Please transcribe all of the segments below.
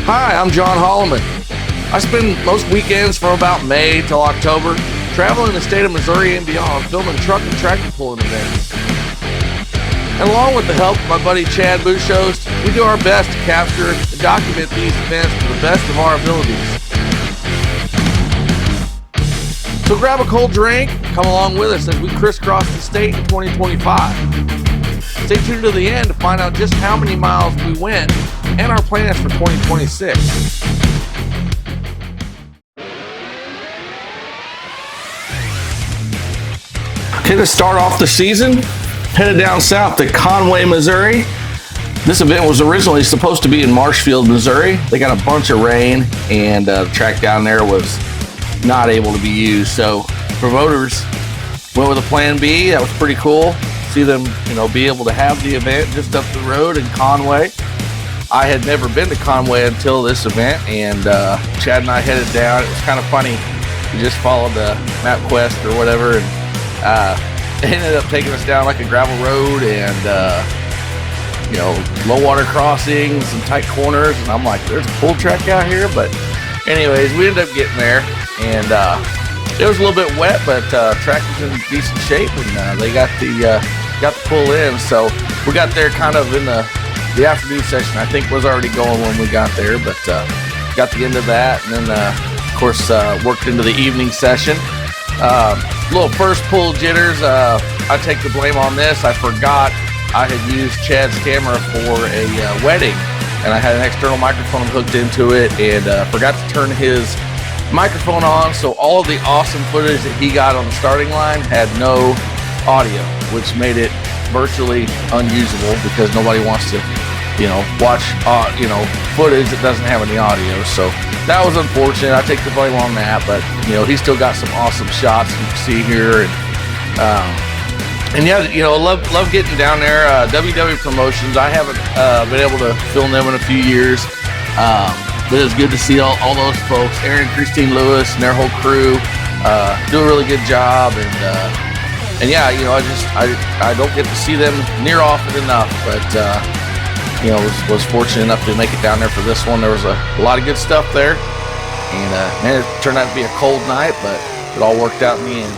Hi, I'm John Holloman. I spend most weekends from about May till October traveling the state of Missouri and beyond, filming truck and tractor pulling events. And along with the help of my buddy Chad Bouchos, we do our best to capture and document these events to the best of our abilities. So grab a cold drink, come along with us as we crisscross the state in 2025. Stay tuned to the end to find out just how many miles we went and our plans for 2026. Okay, to start off the season, headed down south to Conway, Missouri. This event was originally supposed to be in Marshfield, Missouri. They got a bunch of rain, and the track down there was not able to be used. So promoters went with a plan B. That was pretty cool. See them, be able to have the event just up the road in Conway. I had never been to Conway until this event, and Chad and I headed down. It was kind of funny. We just followed the MapQuest or whatever, and it ended up taking us down like a gravel road and, low water crossings and tight corners. And I'm like, there's a pull track out here. But anyways, we ended up getting there, and it was a little bit wet, but track was in decent shape, and they got the pull in. So we got there kind of in the afternoon session. I think was already going when we got there, but got the end of that, and then of course worked into the evening session. Little first pull jitters. I take the blame on this. I forgot I had used Chad's camera for a wedding, and I had an external microphone hooked into it, and forgot to turn his microphone on, so all of the awesome footage that he got on the starting line had no audio, which made it virtually unusable because nobody wants to watch footage that doesn't have any audio. So that was unfortunate. I take the blame on that, but he still got some awesome shots you can see here, love getting down there. WW Promotions, I haven't been able to film them in a few years, but it was good to see all those folks, Aaron, Christine Lewis, and their whole crew do a really good job. And I don't get to see them near often enough, but was fortunate enough to make it down there for this one. There was a lot of good stuff there, and it turned out to be a cold night, but it all worked out in the end.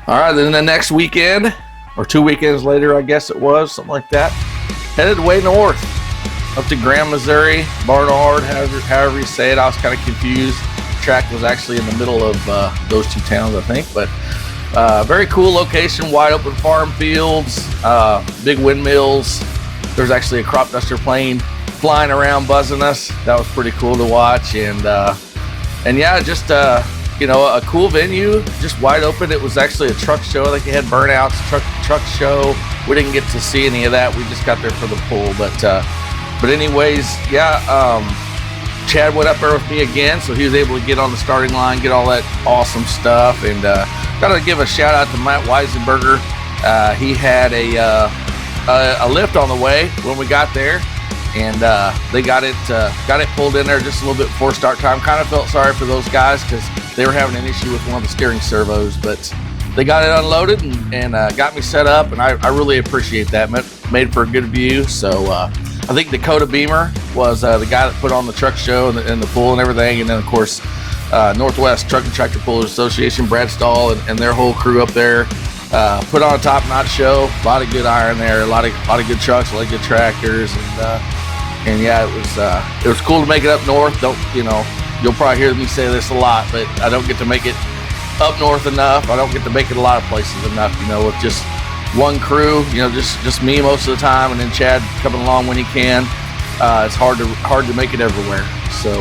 All right, then the next weekend, or 2 weekends later, I guess it was, something like that, headed way north, up to Graham, Missouri, Barnard, however you say it. I was kind of confused. The track was actually in the middle of those two towns, I think, but very cool location, wide open farm fields, big windmills. There's actually a crop duster plane flying around buzzing us. That was pretty cool to watch, and just a cool venue, just wide open. It was actually a truck show. I think they had burnouts, truck show. We didn't get to see any of that. We just got there for the pool, but anyways, Chad went up there with me again, so he was able to get on the starting line, get all that awesome stuff. And got to give a shout out to Matt Weisenberger. He had a lift on the way when we got there, and they got it pulled in there just a little bit before start time. Kind of felt sorry for those guys because they were having an issue with one of the steering servos, but they got it unloaded and got me set up, and I really appreciate that. Made for a good view. So I think Dakota Beamer was the guy that put on the truck show and the pool and everything. And then, of course, Northwest Truck and Tractor Pullers Association, Brad Stahl and their whole crew up there put on a top-notch show. A lot of good iron there, a lot of good trucks, a lot of good tractors. It was cool to make it up north. You'll probably hear me say this a lot, but I don't get to make it up north enough. I don't get to make it a lot of places enough, with just one crew, just me most of the time, and then Chad coming along when he can. It's hard to make it everywhere. So,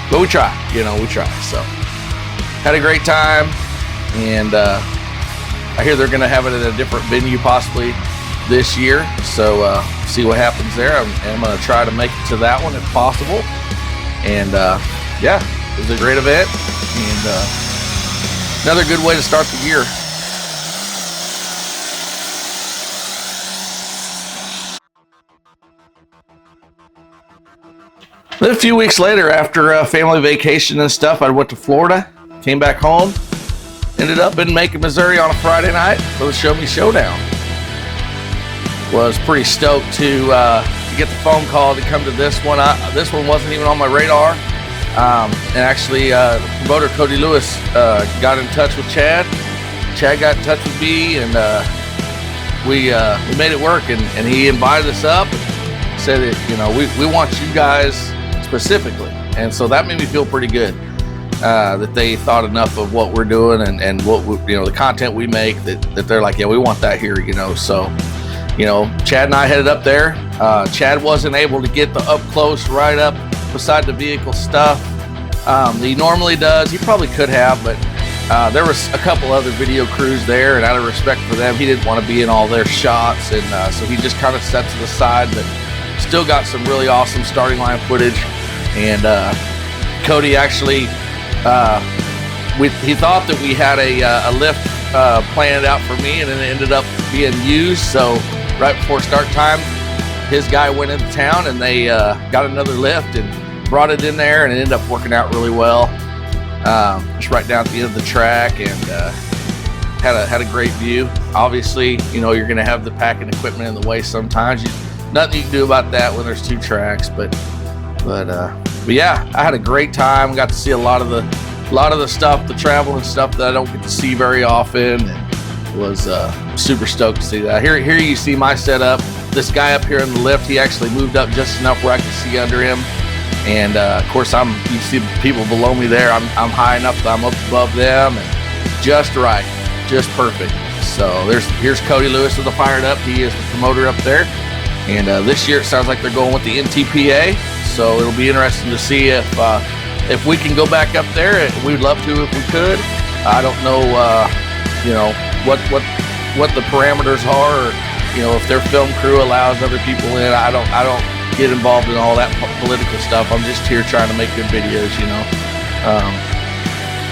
but we try, we try. So, had a great time, and I hear they're going to have it at a different venue possibly this year. So, see what happens there. I'm going to try to make it to that one if possible. And it was a great event, and another good way to start the year. Then a few weeks later, after a family vacation and stuff, I went to Florida, came back home, ended up in Macon, Missouri on a Friday night for the Show Me Showdown. was pretty stoked to get the phone call to come to this one. This one wasn't even on my radar. And actually, the promoter Cody Lewis got in touch with Chad. Chad got in touch with me, and we made it work. And he invited us up and said that, you know, we want you guys specifically. And so that made me feel pretty good that they thought enough of what we're doing and what you know, the content we make, that they're like, yeah, we want that here, you know. So, you know, Chad and I headed up there. Chad wasn't able to get the up close right up beside the vehicle stuff he normally does. He probably could have, but there was a couple other video crews there, and out of respect for them, he didn't want to be in all their shots, and so he just kind of set to the side, but still got some really awesome starting line footage. And Cody actually, he thought that we had a lift planned out for me, and then it ended up being used. So right before start time, his guy went into town, and they got another lift and brought it in there, and it ended up working out really well. Just right down at the end of the track, and had a great view. Obviously, you know, you're going to have the packing equipment in the way sometimes. Nothing you can do about that when there's 2 tracks, but yeah, I had a great time. Got to see a lot of the stuff, the travel and stuff that I don't get to see very often, and was super stoked to see that. Here you see my setup. This guy up here in the lift, he actually moved up just enough where I could see under him. And of course, you see people below me there. I'm high enough that I'm up above them, and just right, just perfect. So here's Cody Lewis with the Fired Up. He is the promoter up there. And this year it sounds like they're going with the NTPA. So it'll be interesting to see if we can go back up there. We'd love to if we could. I don't know, you know, what the parameters are, or, you know, if their film crew allows other people in. I don't get involved in all that political stuff. I'm just here trying to make good videos, you know.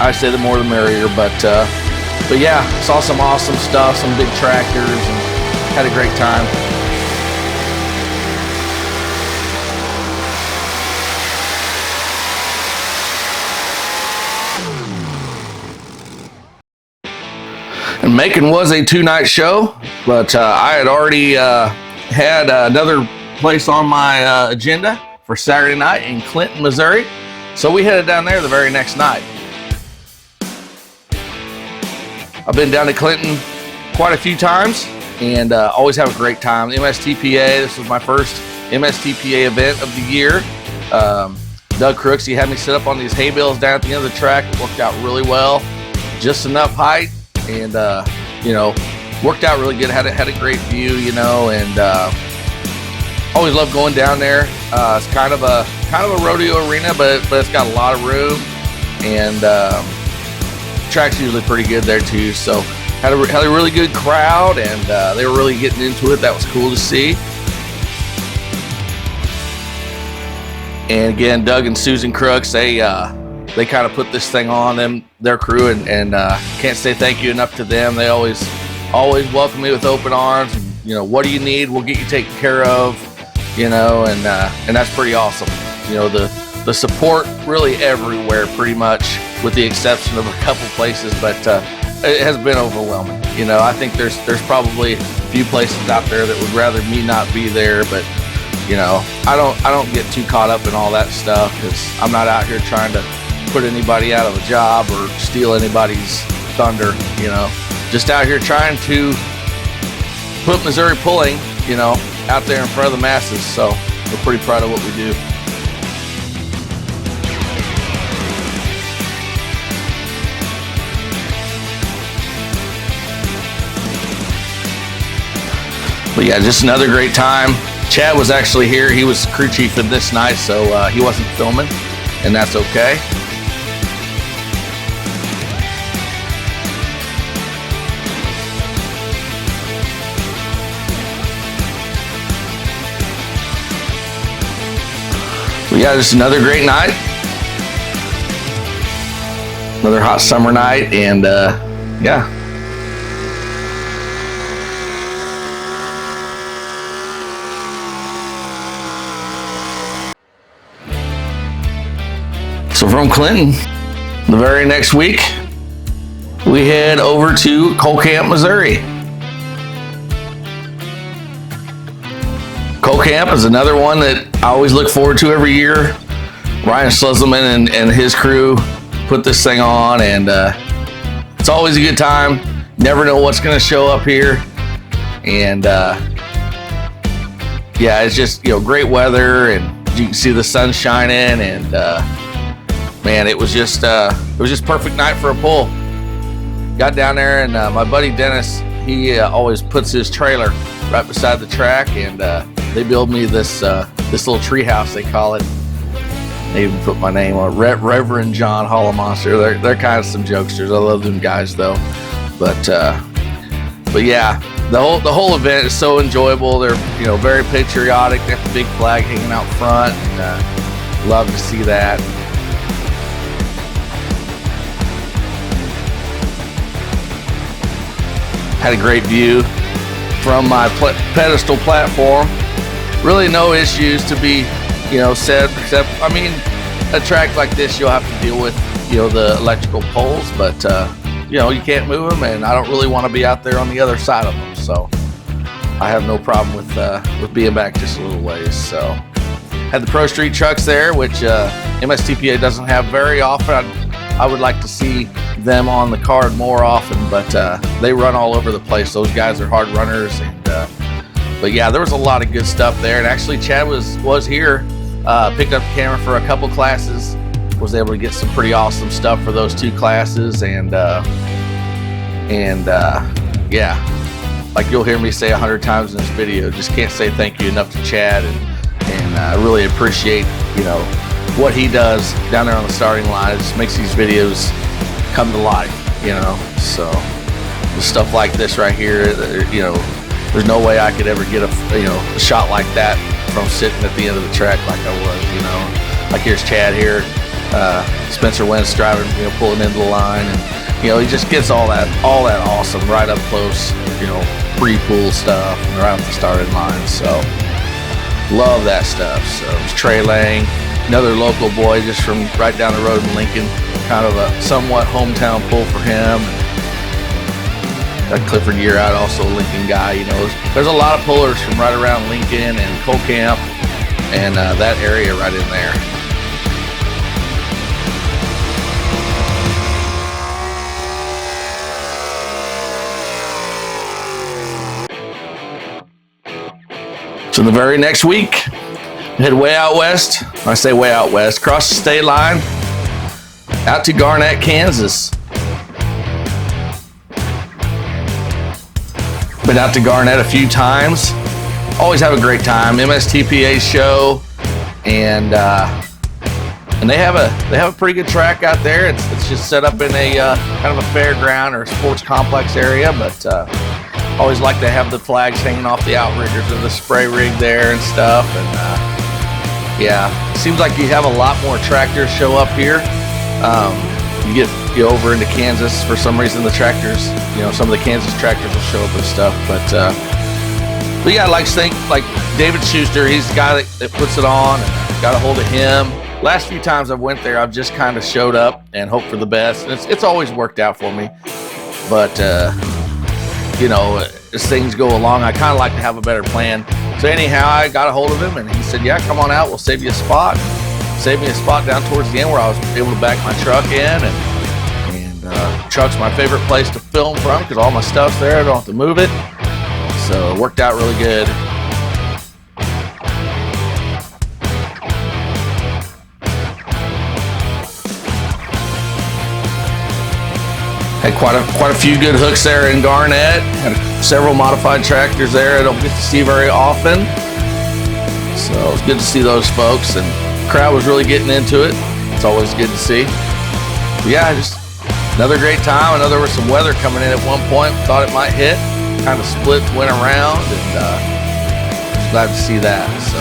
I say the more the merrier, but yeah, saw some awesome stuff, some big tractors, and had a great time. And Macon was a 2-night show, but I had already had another place on my agenda for Saturday night in Clinton, Missouri. So we headed down there the very next night. I've been down to Clinton quite a few times, and always have a great time. MSTPA, this was my first MSTPA event of the year. Doug Crooks, he had me set up on these hay bales down at the end of the track. It worked out really well, just enough height, and you know, worked out really good. Had a great view, you know, and always love going down there. It's kind of a rodeo arena, but it's got a lot of room, and track's usually pretty good there too. So had a really good crowd, and they were really getting into it. That was cool to see. And again, Doug and Susan Crooks, they kind of put this thing on their crew, and can't say thank you enough to them. They always welcome me with open arms. And, you know, what do you need? We'll get you taken care of. You know, and that's pretty awesome. You know, the support really everywhere, pretty much, with the exception of a couple places, but it has been overwhelming. You know, I think there's probably a few places out there that would rather me not be there, but you know, I don't get too caught up in all that stuff, because I'm not out here trying to put anybody out of a job or steal anybody's thunder. You know, just out here trying to put Missouri Pulling, you know, out there in front of the masses. So we're pretty proud of what we do. But yeah, just another great time. Chad was actually here. He was crew chief in this night, so he wasn't filming, and that's okay. Yeah, just another great night. Another hot summer night, and yeah. So from Clinton, the very next week, we head over to Cole Camp, Missouri. Coal Camp is another one that I always look forward to every year. Ryan Schleselman and his crew put this thing on, and it's always a good time. Never know what's going to show up here. And yeah, it's just, great weather, and you can see the sun shining, and man, it was just perfect night for a pull. Got down there, and my buddy Dennis, he always puts his trailer right beside the track, and they build me this little tree house, they call it. They even put my name on it, Reverend John Hollomonster. They're kind of some jokesters. I love them guys though. But yeah, the whole event is so enjoyable. They're very patriotic. They have the big flag hanging out front, and love to see that. Had a great view from my pedestal platform. Really no issues to be said, except a track like this you'll have to deal with the electrical poles, but you can't move them, and I don't really want to be out there on the other side of them, so I have no problem with being back just a little ways. So had the Pro Street trucks there, which MSTPA doesn't have very often. I would like to see them on the card more often, but they run all over the place. Those guys are hard runners, and but yeah, there was a lot of good stuff there. And actually Chad was here, picked up the camera for a couple classes, was able to get some pretty awesome stuff for those 2 classes, and yeah, like you'll hear me say 100 times in this video, just can't say thank you enough to Chad, and I really appreciate what he does down there on the starting line. It just makes these videos come to life, so the stuff like this right here, there's no way I could ever get a shot like that from sitting at the end of the track like I was, like here's Chad here, Spencer Wentz driving, pulling into the line, and he just gets all that awesome right up close, pre-pool stuff and right off the starting line. So love that stuff. So it's Trey Lang, another local boy just from right down the road in Lincoln, kind of a somewhat hometown pull for him. Got Clifford Year out, also a Lincoln guy. There's a lot of pullers from right around Lincoln and Coal Camp and that area right in there. So the very next week, head way out west. When I say way out west, across the state line, out to Garnett, Kansas. Been out to Garnett a few times. Always have a great time. MSTPA show, and they have a pretty good track out there. It's just set up in a kind of a fairground or a sports complex area, but always like to have the flags hanging off the outriggers of the spray rig there and stuff. And yeah, seems like you have a lot more tractors show up here. You get over into Kansas, for some reason the tractors, some of the Kansas tractors will show up and stuff, but yeah, I like to think like David Schuster, he's the guy that puts it on, and got a hold of him. Last few times I've went there, I've just kind of showed up and hoped for the best, and it's always worked out for me. But as things go along, I kind of like to have a better plan. So anyhow, I got a hold of him, and he said, yeah, come on out, we'll save you a spot. Saved me a spot down towards the end where I was able to back my truck in, and truck's my favorite place to film from because all my stuff's there. I don't have to move it, so it worked out really good. Had quite a few good hooks there in Garnett. Had several modified tractors there I don't get to see very often, so it was good to see those folks, and the crowd was really getting into it. It's always good to see. But yeah, just another great time. I know there was some weather coming in at one point. Thought it might hit. Kind of split, went around, and glad to see that. So.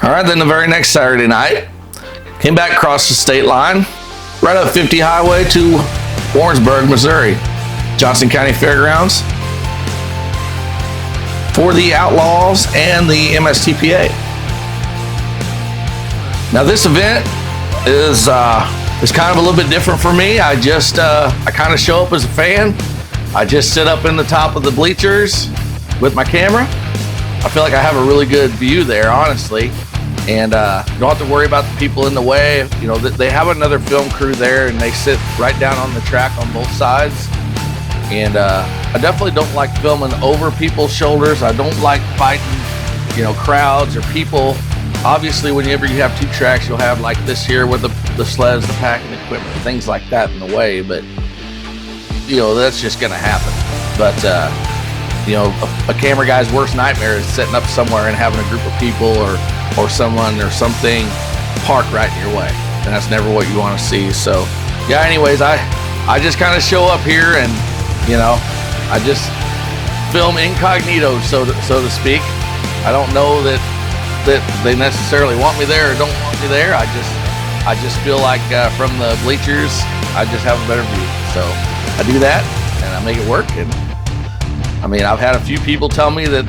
All right, then the very next Saturday night, Came back across the state line, right up 50 Highway to Warrensburg, Missouri, Johnson County Fairgrounds, for the Outlaws and the MSTPA. Now this event is kind of a little bit different for me. I kind of show up as a fan. I just sit up in the top of the bleachers with my camera. I feel like I have a really good view there, honestly, and don't have to worry about the people in the way. You know, they have another film crew there, and they sit right down on the track on both sides. And I definitely don't like filming over people's shoulders. I don't like fighting, you know, crowds or people. Obviously, whenever you have 2 tracks, you'll have like this here with the sleds, the packing equipment, things like that in the way. But you know, that's just gonna happen. But you know, a camera guy's worst nightmare is setting up somewhere and having a group of people or someone or something parked right in your way, and that's never what you want to see. So yeah, anyways, I just kind of show up here, and you know, I just film incognito, so to speak. I don't know that they necessarily want me there or don't want me there. I just feel like from the bleachers, I just have a better view. So I do that, and I make it work. And I mean, I've had a few people tell me that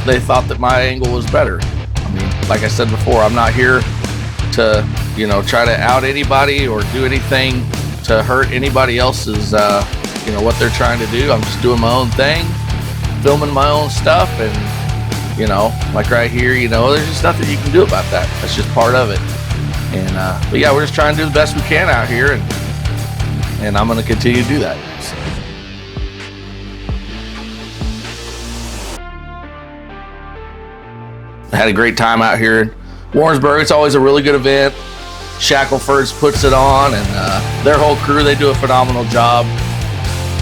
they thought that my angle was better. I mean, like I said before, I'm not here to, you know, try to out anybody or do anything to hurt anybody else's, you know, what they're trying to do. I'm just doing my own thing, filming my own stuff, and you know, like right here, you know, there's just nothing you can do about that. That's just part of it. And but yeah, we're just trying to do the best we can out here, and I'm going to continue to do that. So. I had a great time out here in Warrensburg. It's always a really good event. Shackelford's puts it on, and their whole crew, they do a phenomenal job.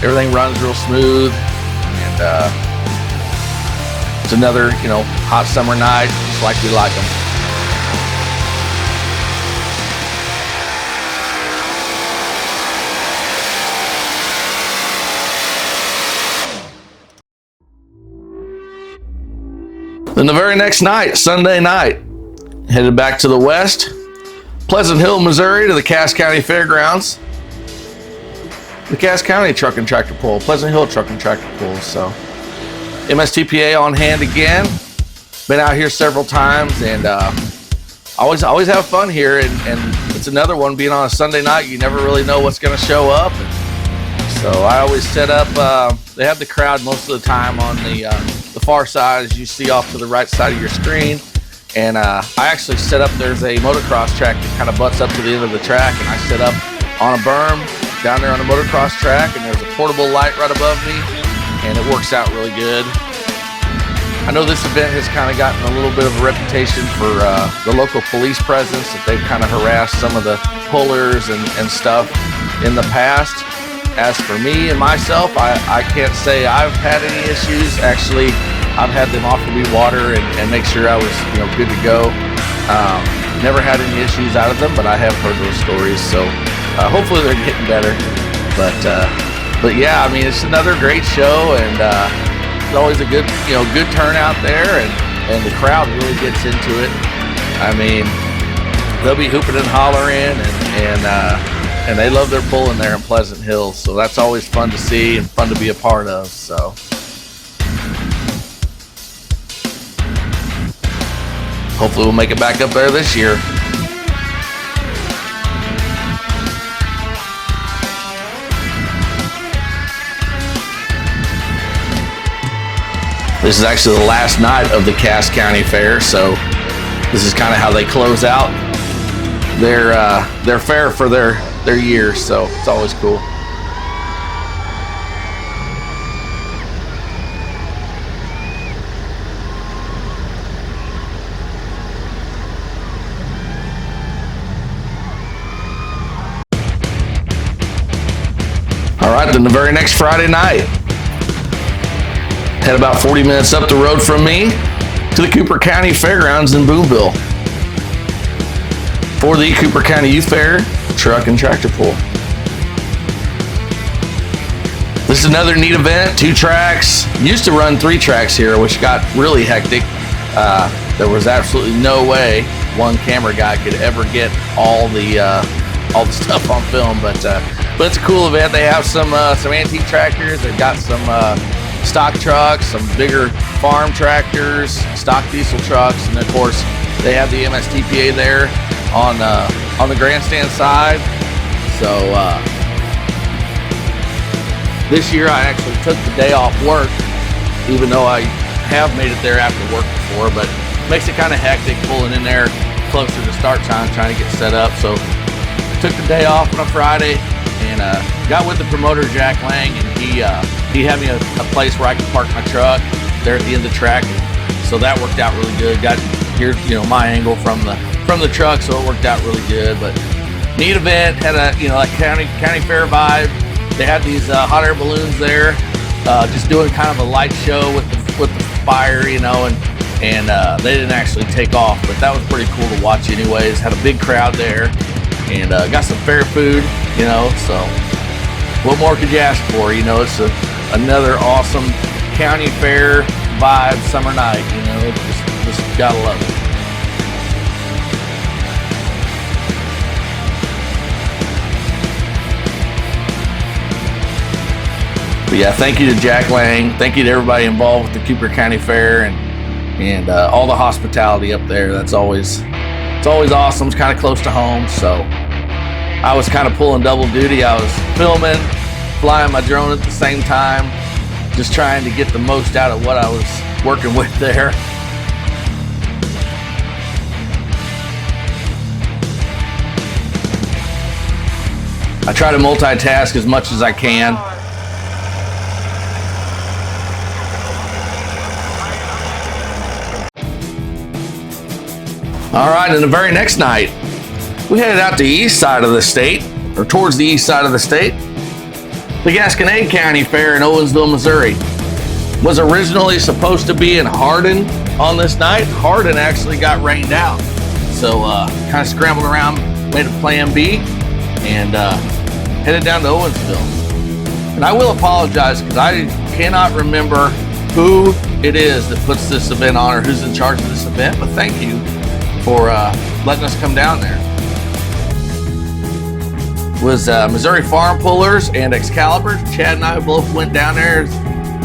Everything runs real smooth, and it's another, you know, hot summer night, just like we like them. Then the very next night, Sunday night, headed back to the west, Pleasant Hill, Missouri, to the Cass County Fairgrounds. The Cass County Truck and Tractor Pull, Pleasant Hill Truck and Tractor Pull. So MSTPA on hand again. Been out here several times, and always have fun here. And it's another one, being on a Sunday night, you never really know what's going to show up. And so I always set up. They have the crowd most of the time on the far side, as you see off to the right side of your screen. And I actually set up. There's a motocross track that kind of butts up to the end of the track, and I set up on a berm down there on the motocross track, and there's a portable light right above me, and it works out really good. I know this event has kind of gotten a little bit of a reputation for the local police presence, that they've kind of harassed some of the pullers and stuff in the past. As for me and myself, I can't say I've had any issues. Actually, I've had them offer me water and make sure I was, you know, good to go. Never had any issues out of them, but I have heard those stories. So hopefully they're getting better. But yeah, I mean, it's another great show, and it's always a good, you know, good turnout there, and the crowd really gets into it. I mean, they'll be hooping and hollering, and they love their pulling there in Pleasant Hill. So that's always fun to see and fun to be a part of. So hopefully we'll make it back up there this year. This is actually the last night of the Cass County Fair, so this is kind of how they close out their fair for their year. So it's always cool. All right, then the very next Friday night, head about 40 minutes up the road from me to the Cooper County Fairgrounds in Boonville for the Cooper County Youth Fair Truck and Tractor Pull. This is another neat event, 2 tracks. Used to run 3 tracks here, which got really hectic. There was absolutely no way one camera guy could ever get all the stuff on film. But it's a cool event. They have some antique tractors. They've got some stock trucks, some bigger farm tractors, stock diesel trucks, and of course they have the MSTPA there on the grandstand side. So this year I actually took the day off work, even though I have made it there after work before, but makes it kind of hectic pulling in there closer to start time, trying to get set up. So took the day off on a Friday and got with the promoter, Jack Lang, and he had me a place where I could park my truck there at the end of the track. So that worked out really good. Got here's my angle from the truck, so it worked out really good. But neat event. Had a like county fair vibe. They had these hot air balloons there, just doing kind of a light show with the fire, and they didn't actually take off, but that was pretty cool to watch anyways. Had a big crowd there, and got some fair food, so what more could you ask for? It's another awesome county fair vibe summer night, just gotta love it. But yeah, thank you to Jack Lang. Thank you to everybody involved with the Cooper County Fair and all the hospitality up there. It's always awesome. It's kind of close to home, so I was kind of pulling double duty. I was filming, flying my drone at the same time, just trying to get the most out of what I was working with there. I try to multitask as much as I can. All right, and the very next night, we headed out to the east side of the state, or towards the east side of the state. The Gasconade County Fair in Owensville, Missouri. Was originally supposed to be in Hardin on this night. Hardin actually got rained out. So kind of scrambled around, made a plan B, and headed down to Owensville. And I will apologize because I cannot remember who it is that puts this event on or who's in charge of this event, but thank you for letting us come down there. Was Missouri Farm Pullers and Excalibur. Chad and I both went down there.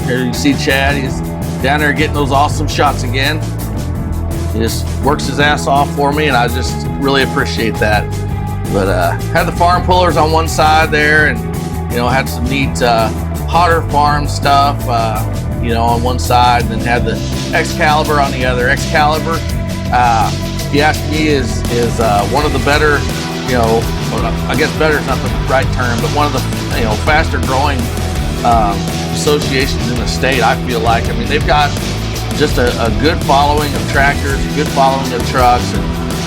Here you see Chad, he's down there getting those awesome shots again. He just works his ass off for me, and I just really appreciate that. But had the Farm Pullers on one side there, and had some neat Hotter Farm stuff on one side, and then had the Excalibur on the other. Excalibur, if you ask me, is one of the better, I guess better is not the right term, but one of the faster growing associations in the state. I feel like, they've got just a good following of tractors, a good following of trucks, and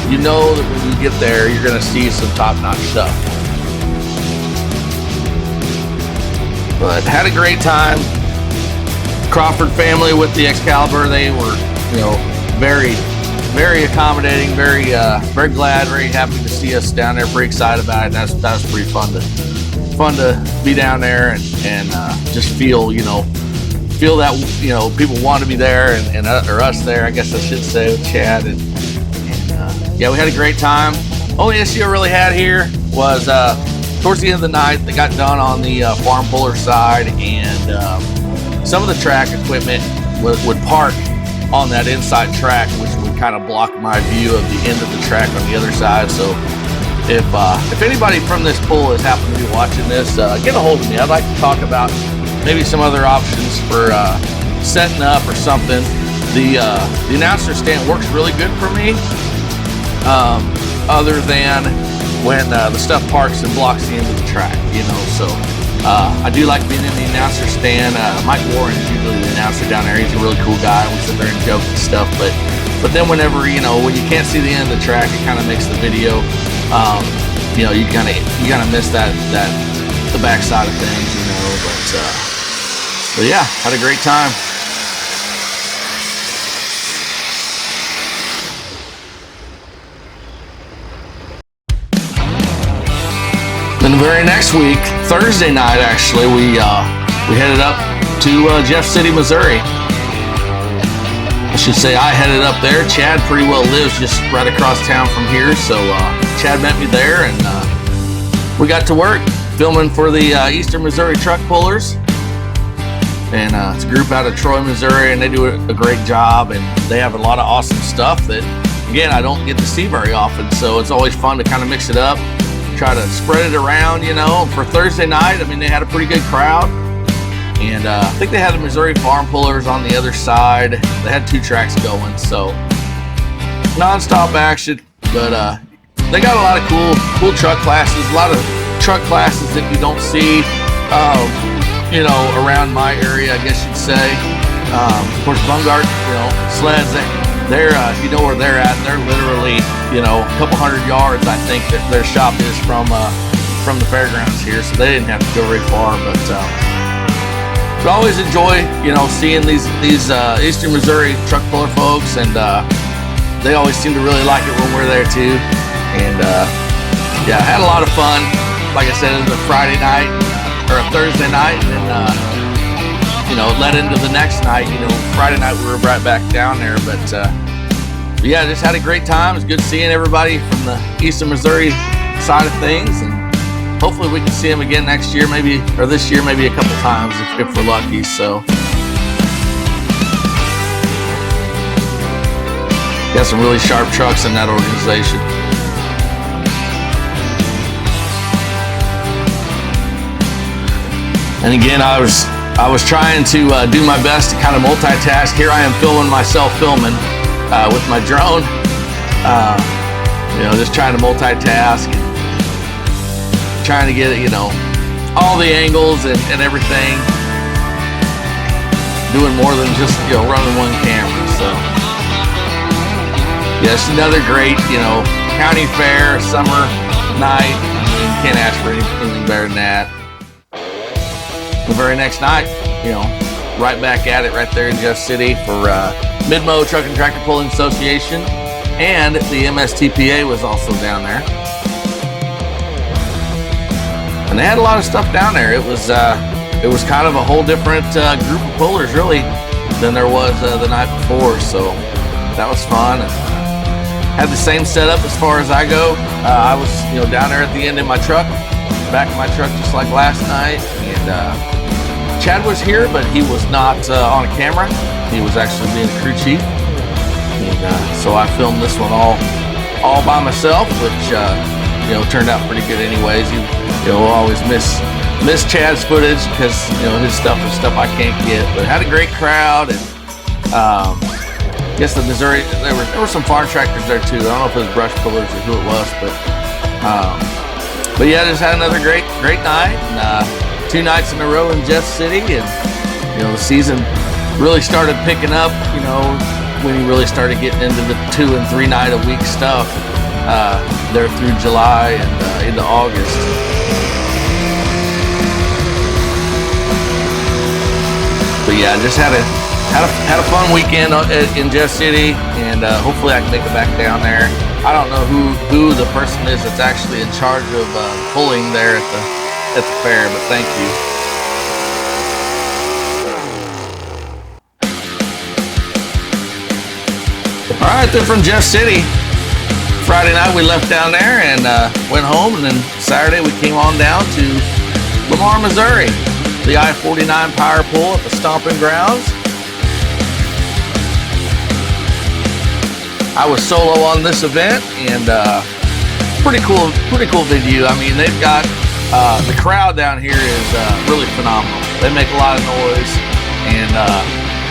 that when you get there, you're going to see some top-notch stuff. But had a great time. Crawford family with the Excalibur, they were, very, very accommodating, very glad, very happy to see us down there. Pretty excited about it. That was pretty fun to be down there and just feel that people want to be there and or us there, I guess I should say, with Chad and yeah, we had a great time. Only issue I really had here was towards the end of the night, they got done on the farm puller side, and some of the track equipment would park on that inside track, which would kind of block my view of the end of the track on the other side. So if anybody from this pool is happening to be watching this, get a hold of me. I'd like to talk about maybe some other options for setting up or something. The announcer stand works really good for me, other than when the stuff parks and blocks the end of the track, so I do like being in the announcer stand. Mike Warren is usually the announcer down there. He's a really cool guy. We sit there and joke and stuff, but then whenever, when you can't see the end of the track, it kind of makes the video, you kind of miss that the backside of things, but yeah, had a great time. Then the very next week, Thursday night actually, we headed up to Jeff City, Missouri. I should say I headed up there. Chad pretty well lives just right across town from here, so Chad met me there, and we got to work filming for the Eastern Missouri Truck Pullers. And it's a group out of Troy, Missouri, and they do a great job, and they have a lot of awesome stuff that, again, I don't get to see very often, so it's always fun to kind of mix it up, try to spread it around, you know. For Thursday night, I mean, they had a pretty good crowd, and I think they had the Missouri Farm Pullers on the other side. They had 2 tracks going, so non-stop action, but they got a lot of cool truck classes, a lot of truck classes that you don't see, you know, around my area, I guess you'd say. Of course, Bungart, you know, sleds, they're, you know where they're at. They're literally, you know, a couple hundred yards, I think, that their shop is from the fairgrounds here, so they didn't have to go very far. But I always enjoy, you know, seeing these Eastern Missouri truck puller folks, and they always seem to really like it when we're there too. And yeah, I had a lot of fun. Like I said, it was a Friday night or a Thursday night, and then you know, led into the next night. You know, Friday night we were right back down there, but yeah, just had a great time. It was good seeing everybody from the Eastern Missouri side of things, and hopefully we can see them again next year, maybe, or this year, maybe a couple times if we're lucky. So got some really sharp trucks in that organization. And again, I was trying to do my best to kind of multitask. Here I am filming myself filming with my drone. You know, just trying to multitask, trying to get, you know, all the angles and everything. Doing more than just, you know, running one camera. So yes, another great, you know, county fair summer night. You can't ask for anything better than that. The very next night, you know, right back at it right there in Jeff City for Midmo Truck and Tractor Pulling Association, and the MSTPA was also down there. And they had a lot of stuff down there. It was kind of a whole different group of pullers really than there was the night before, so that was fun. And had the same setup as far as I go. I was, you know, down there at the end in my truck, back of my truck just like last night, and Chad was here, but he was not on camera. He was actually being a crew chief, and so I filmed this one all by myself, which you know, turned out pretty good anyways. You know, always miss Chad's footage because, you know, his stuff is stuff I can't get. But had a great crowd, and I guess the Missouri, there were some farm tractors there too. I don't know if it was brush pullers or who it was, but yeah, just had another great night, and 2 nights in a row in Jeff City, and you know, the season really started picking up, you know, when you really started getting into the 2 and 3 night a week stuff there through July and into August. But yeah, just had a fun weekend in Jeff City, and hopefully I can make it back down there. I don't know who the person is that's actually in charge of pulling there at the fair, but thank you. All right, then from Jeff City, Friday night we left down there and went home, and then Saturday we came on down to Lamar, Missouri, the I-49 Power Pull at the Stomping Grounds. I was solo on this event, and pretty cool venue. I mean, they've got the crowd down here is really phenomenal. They make a lot of noise, and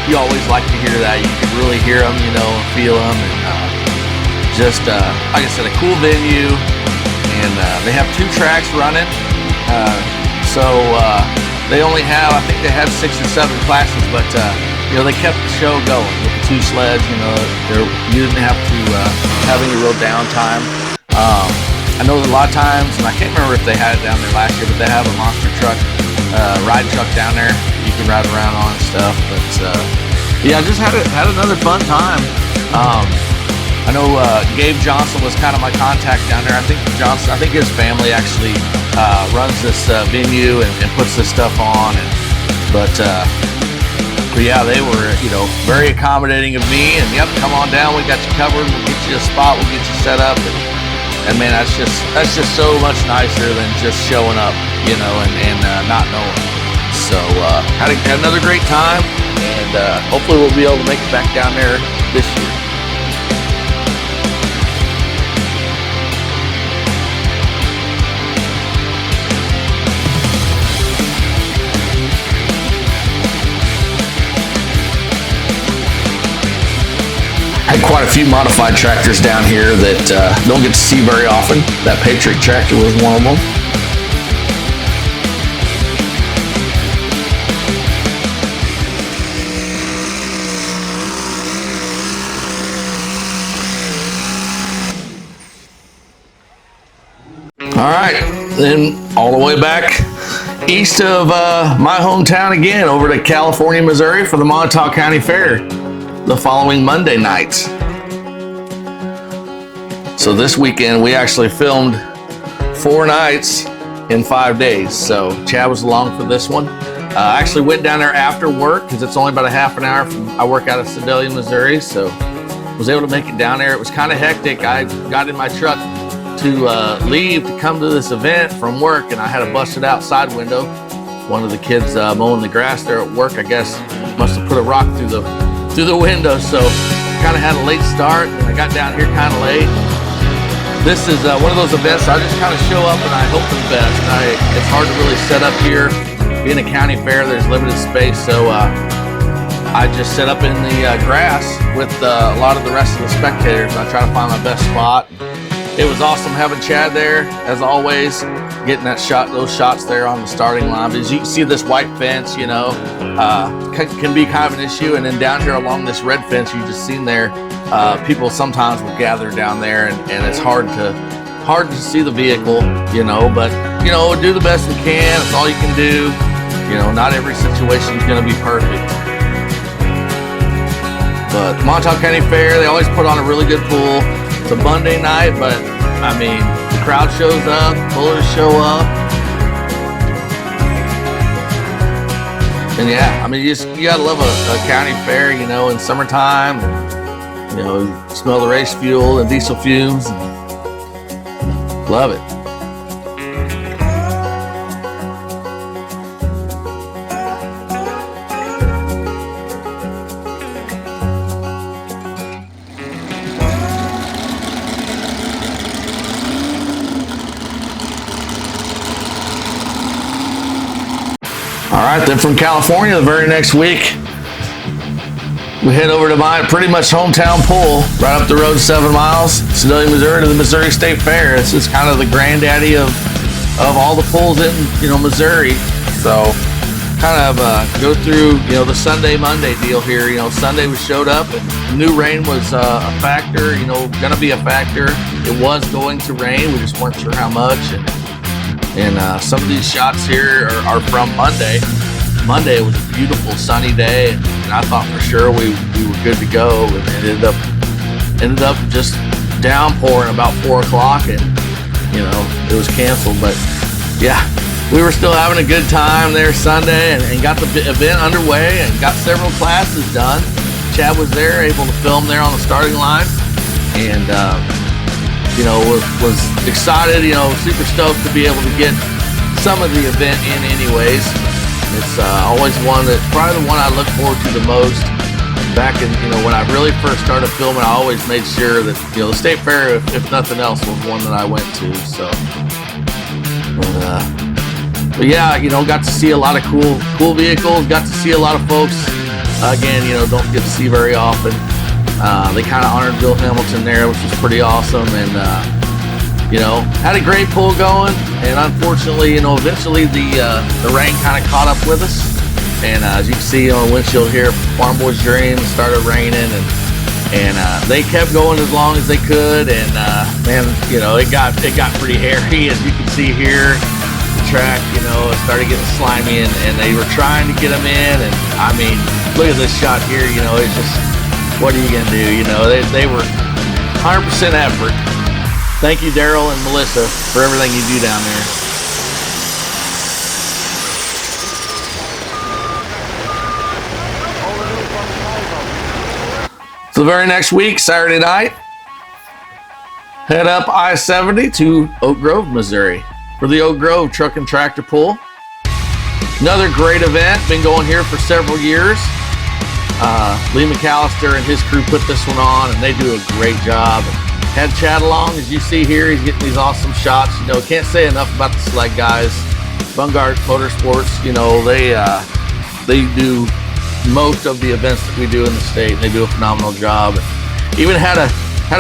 you always like to hear that. You can really hear them, you know, feel them, and just like I said, a cool venue. And they have 2 tracks running, so they only have, I think they have 6 or 7 classes, but you know, they kept the show going with the 2 sleds. You know, you didn't have to have any real downtime. I know that a lot of times, and I can't remember if they had it down there last year, but they have a monster truck, ride truck down there you can ride around on and stuff. But yeah, just had another fun time. I know Gabe Johnson was kind of my contact down there. I think his family actually runs this venue and puts this stuff on. But But yeah, they were, very accommodating of me, and yep, come on down, we got you covered, we'll get you a spot, we'll get you set up, and man, that's just so much nicer than just showing up, and not knowing. So had another great time, and hopefully we'll be able to make it back down there this year. Had quite a few modified tractors down here that don't get to see very often. That Patriot tractor was one of them. All right, then all the way back east of my hometown again, over to California, Missouri for the Montauk County Fair the following Monday nights. So this weekend we actually filmed 4 nights in 5 days. So Chad was along for this one. I actually went down there after work because it's only about a half an hour I work out of Sedalia, Missouri. So was able to make it down there. It was kind of hectic. I got in my truck to leave to come to this event from work, and I had a busted out side window. One of the kids mowing the grass there at work, I guess, must have put a rock through the window, so kind of had a late start. I got down here kind of late. This is one of those events I just kind of show up and I hope for the best. It's hard to really set up here. Being a county fair, there's limited space, so I just set up in the grass with a lot of the rest of the spectators. I try to find my best spot. It was awesome having Chad there, as always, getting those shots there on the starting line. As you can see, this white fence, can be kind of an issue. And then down here along this red fence you just seen there, people sometimes will gather down there, and it's hard to see the vehicle, but do the best we can. It's all you can do. Not every situation is going to be perfect. But Montauk County Fair, they always put on a really good pool. It's a Monday night, but I mean, the crowd shows up, pullers show up. And yeah, I mean, you gotta love a county fair, in summertime. And, smell the race fuel and diesel fumes. And love it. All right, then from California, the very next week, we head over to my pretty much hometown pool, right up the road 7 miles, Sedalia, Missouri, to the Missouri State Fair. This is kind of the granddaddy of all the pools in, Missouri. So kind of go through, the Sunday, Monday deal here. Sunday we showed up and new rain was a factor, going to be a factor. It was going to rain. We just weren't sure how much. And some of these shots here are from Monday. Monday, it was a beautiful sunny day, and I thought for sure we were good to go. And it ended up just downpouring about 4 o'clock, and it was canceled. But yeah, we were still having a good time there Sunday, and got the event underway and got several classes done. Chad was there, able to film there on the starting line, and was excited, super stoked to be able to get some of the event in anyways. It's always probably the one I look forward to the most. Back in, when I really first started filming, I always made sure that, the State Fair, if nothing else, was one that I went to. So, but yeah, got to see a lot of cool vehicles, got to see a lot of folks, again, don't get to see very often. They kind of honored Bill Hamilton there, which was pretty awesome, and had a great pool going. And unfortunately, eventually the rain kind of caught up with us. And as you can see on the windshield here, Farm Boys Dream started raining, and they kept going as long as they could. And man, it got pretty hairy, as you can see here. The track, it started getting slimy, and they were trying to get them in. And I mean, look at this shot here. It's just, what are you gonna do? They were 100% effort. Thank you, Daryl and Melissa, for everything you do down there. So the very next week, Saturday night, head up I-70 to Oak Grove, Missouri for the Oak Grove Truck and Tractor Pull. Another great event, been going here for several years. Lee McAllister and his crew put this one on, and they do a great job. Had Chad along, as you see here, he's getting these awesome shots. You know, can't say enough about the sled guys. Vanguard Motorsports, you know, they do most of the events that we do in the state, and they do a phenomenal job. Even had a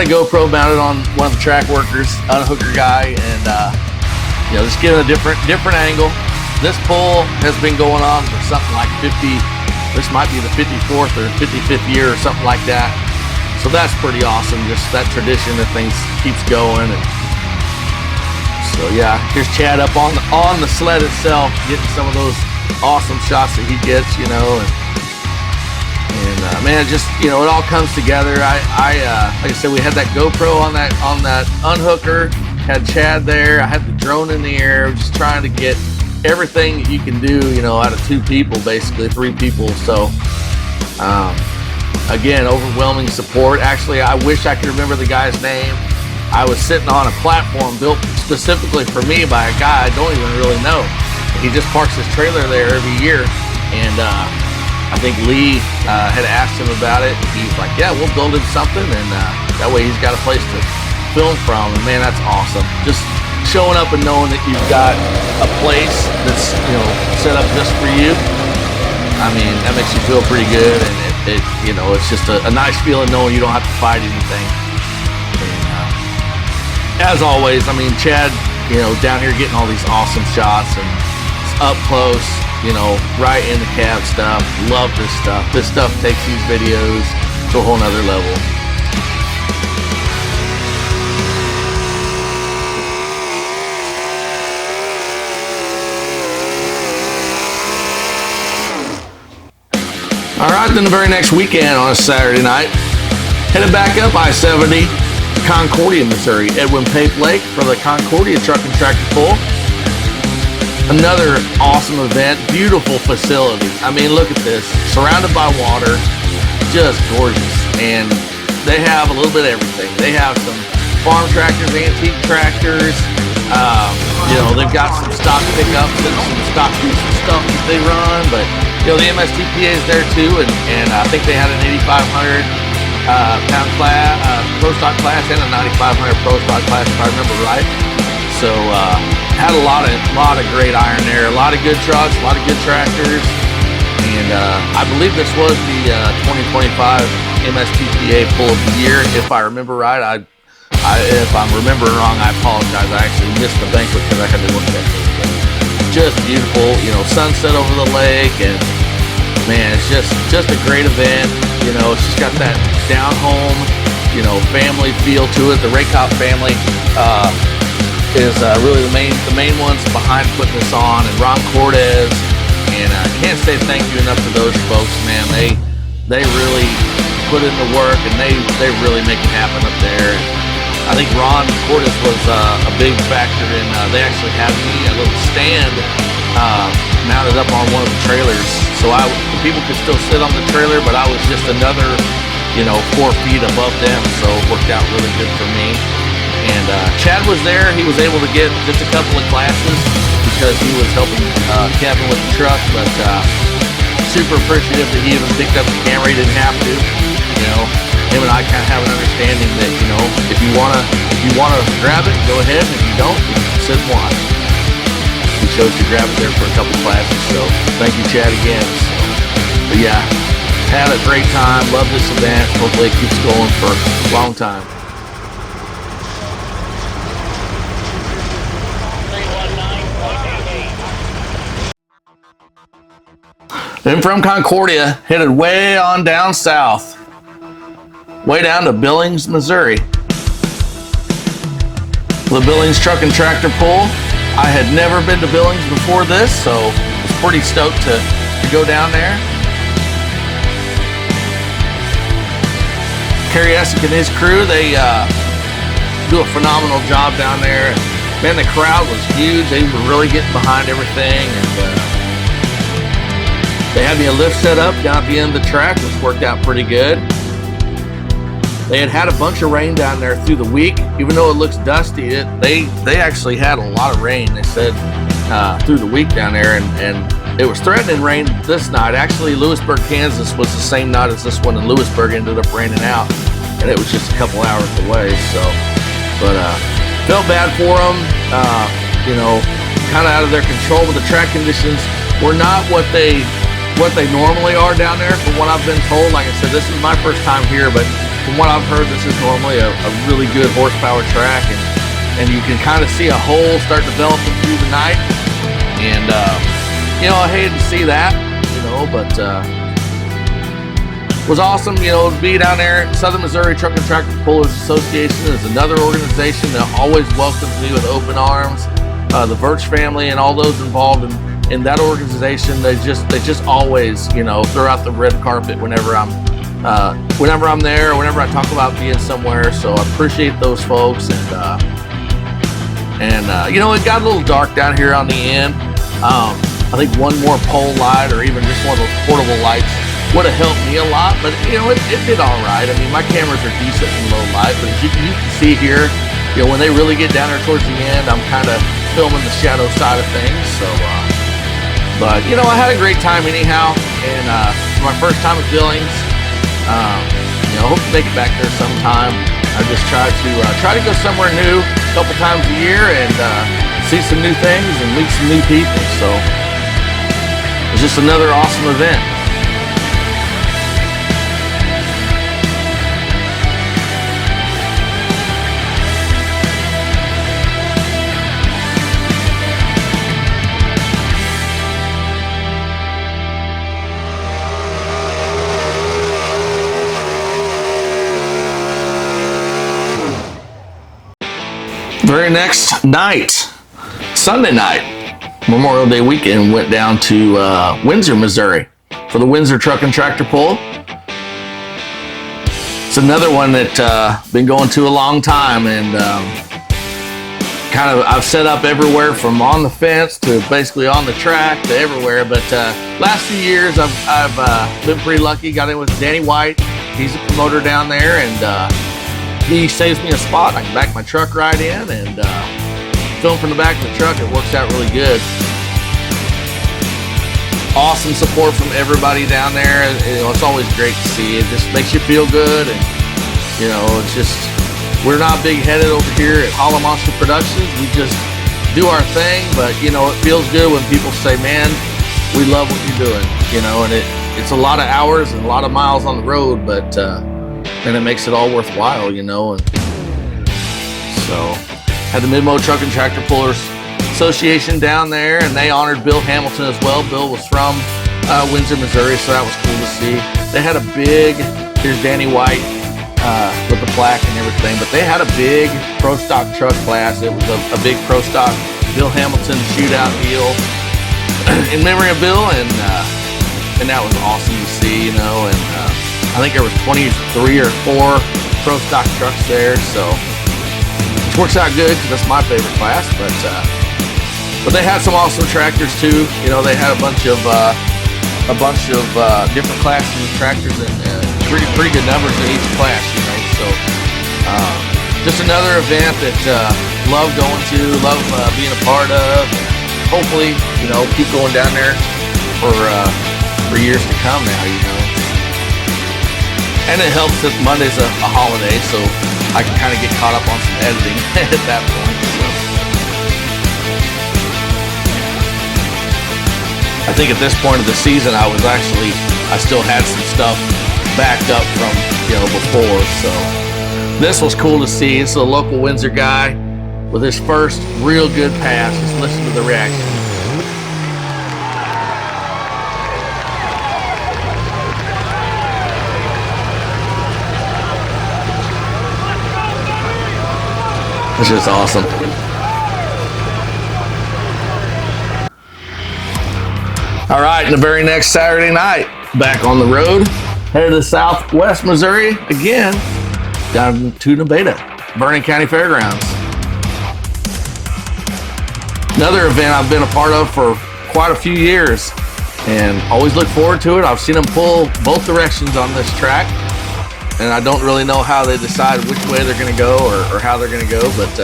GoPro mounted on one of the track workers, unhooker guy, and you know, just getting a different angle. This pull has been going on for something like 50. This might be the 54th or 55th year or something like that. So that's pretty awesome. Just that tradition that things keeps going. And so yeah, here's Chad up on the sled itself, getting some of those awesome shots that he gets. You know, and man, just, you know, it all comes together. Like I said, we had that GoPro on that unhooker, had Chad there. I had the drone in the air, just trying to get everything that you can do, you know, out of 2 people, basically 3 people. So again, overwhelming support. Actually, I wish I could remember the guy's name. I was sitting on a platform built specifically for me by a guy I don't even really know. He just parks his trailer there every year, and I think Lee had asked him about it. He's like, yeah, we'll build him something, and that way he's got a place to film from. And man, that's awesome. Just showing up and knowing that you've got a place that's, you know, set up just for you. I mean, that makes you feel pretty good, and it you know, it's just a nice feeling knowing you don't have to fight anything. And as always, I mean, Chad, you know, down here getting all these awesome shots and up close, you know, right in the cab stuff. Love this stuff. This stuff takes these videos to a whole nother level. All right, then the very next weekend on a Saturday night, headed back up I-70, Concordia, Missouri. Edwin Pape Lake for the Concordia Truck and Tractor Pull. Another awesome event, beautiful facility. I mean, look at this, surrounded by water, just gorgeous. And they have a little bit of everything. They have some farm tractors, antique tractors. You know, they've got some stock pickups and some stock diesel stuff that they run, but you know, the MSTPA is there too, and I think they had an 8,500 pound class, pro stock class, and a 9,500 pro stock class, if I remember right. So had a lot of great iron there, a lot of good trucks, a lot of good tractors, and I believe this was the 2025 MSTPA Pull of the Year, if I remember right. If I'm remembering wrong, I apologize. I actually missed the banquet because I had to look at it. Just beautiful, you know, sunset over the lake, and man, it's just a great event. You know, it's just got that down home, you know, family feel to it. The Raycop family is really the main ones behind putting this on, and Ron Cortez, and I can't say thank you enough to those folks, man. They really put in the work, and they really make it happen up there. I think Ron Cortez was a big factor in, they actually had me a little stand mounted up on one of the trailers. So the people could still sit on the trailer, but I was just another, you know, 4 feet above them. So it worked out really good for me. And Chad was there. He was able to get just a couple of classes because he was helping Kevin with the truck, but super appreciative that he even picked up the camera. He didn't have to, you know. Him and I kind of have an understanding that, you know, if you wanna grab it, go ahead. If you don't, you can sit and watch. He chose to grab it there for a couple classes, so thank you, Chad, again. So, but yeah, had a great time. Love this event. Hopefully it keeps going for a long time. Then from Concordia, headed way on down south. Way down to Billings, Missouri. The Billings Truck and Tractor Pull. I had never been to Billings before this, so I was pretty stoked to go down there. Kerry Essick and his crew, they do a phenomenal job down there. Man, the crowd was huge. They were really getting behind everything, and they had me a lift set up down at the end of the track, which worked out pretty good. They had a bunch of rain down there through the week. Even though it looks dusty, they actually had a lot of rain. They said through the week down there, and it was threatening rain this night. Actually, Lewisburg, Kansas was the same night as this one, and Lewisburg ended up raining out, and it was just a couple hours away. So, but felt bad for them. You know, kind of out of their control, but the track conditions were not what they normally are down there. From what I've been told, like I said, this is my first time here, but from what I've heard, this is normally a really good horsepower track, and you can kind of see a hole start developing through the night. And you know, I hated to see that, you know, but it was awesome, you know, to be down there. Southern Missouri Truck and Tractor Pullers Association is another organization that always welcomes me with open arms. The Birch family and all those involved in that organization, they just always, you know, throw out the red carpet whenever I'm there, or whenever I talk about being somewhere. So I appreciate those folks, and you know, it got a little dark down here on the end. I think one more pole light or even just one of those portable lights would have helped me a lot, but you know, it did all right. I mean, my cameras are decent in low light, but as you can see here, you know, when they really get down there towards the end, I'm kind of filming the shadow side of things. So, but you know, I had a great time anyhow, and for my first time at Billings, you know, I hope to make it back there sometime. I just try to go somewhere new a couple times a year and see some new things and meet some new people. So it was just another awesome event. Very next night, Sunday night, Memorial Day weekend, went down to Windsor, Missouri for the Windsor Truck and Tractor Pull. It's another one that been going to a long time, and I've set up everywhere from on the fence to basically on the track to everywhere. But last few years, I've been pretty lucky. Got in with Danny White. He's a promoter down there, and he saves me a spot. I can back my truck right in and film from the back of the truck. It works out really good. Awesome support from everybody down there. You know, it's always great to see. It just makes you feel good, and you know, it's just, we're not big-headed over here at Hollomonster Productions. We just do our thing, but you know, it feels good when people say, "Man, we love what you're doing." You know, and it's a lot of hours and a lot of miles on the road, but and it makes it all worthwhile, you know. And so had the Midmo Truck and Tractor Pullers Association down there, and they honored Bill Hamilton as well. Bill was from Windsor, Missouri, so that was cool to see. They had a big, here's Danny White with the plaque and everything, but they had a big pro stock truck class. It was a big pro stock Bill Hamilton shootout deal in memory of Bill, and that was awesome to see, you know. And I think there was 23 or 4 pro stock trucks there, so which works out good because that's my favorite class. But they had some awesome tractors too. You know, they had a bunch of different classes of tractors, and pretty good numbers in each class. You know, so just another event that love going to, love being a part of. Hopefully, you know, keep going down there for years to come now. You know. And it helps that Monday's a holiday, so I can kind of get caught up on some editing at that point. So I think at this point of the season, I still had some stuff backed up from, you know, before. So this was cool to see. It's a local Windsor guy with his first real good pass. Just listen to the reaction. It's just awesome. All right, and the very next Saturday night, back on the road, headed to Southwest Missouri again, down to Nevada, Vernon County Fairgrounds. Another event I've been a part of for quite a few years, and always look forward to it. I've seen them pull both directions on this track. and I don't really know how they decide which way they're going to go or how they're going to go, but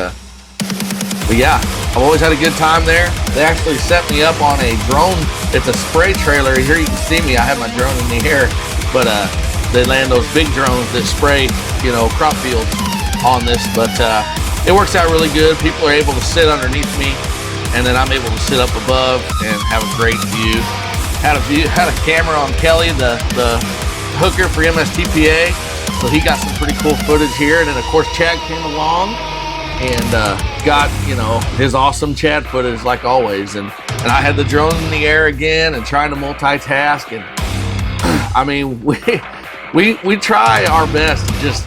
yeah, I've always had a good time there. They actually set me up on a drone. It's a spray trailer. Here you can see me. I have my drone in the air, but they land those big drones that spray, crop fields on this. But it works out really good. People are able to sit underneath me, and then I'm able to sit up above and have a great view. Had a camera on Kelly, the hooker for MSTPA, so he got some pretty cool footage here. And then of course Chad came along and got his awesome Chad footage like always. And I had the drone in the air again and trying to multitask. And I mean, we try our best to just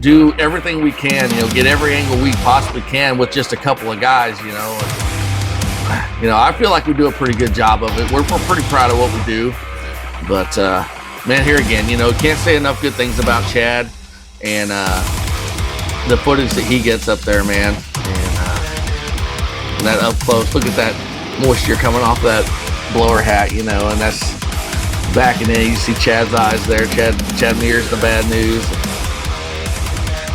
do everything we can, get every angle we possibly can with just a couple of guys, I feel like we do a pretty good job of it. We're pretty proud of what we do. But man, here again, can't say enough good things about Chad and the footage that he gets up there, man. And that up close, look at that moisture coming off that blower hat, and that's backing in. You see Chad's eyes there. Chad Mears, the bad news.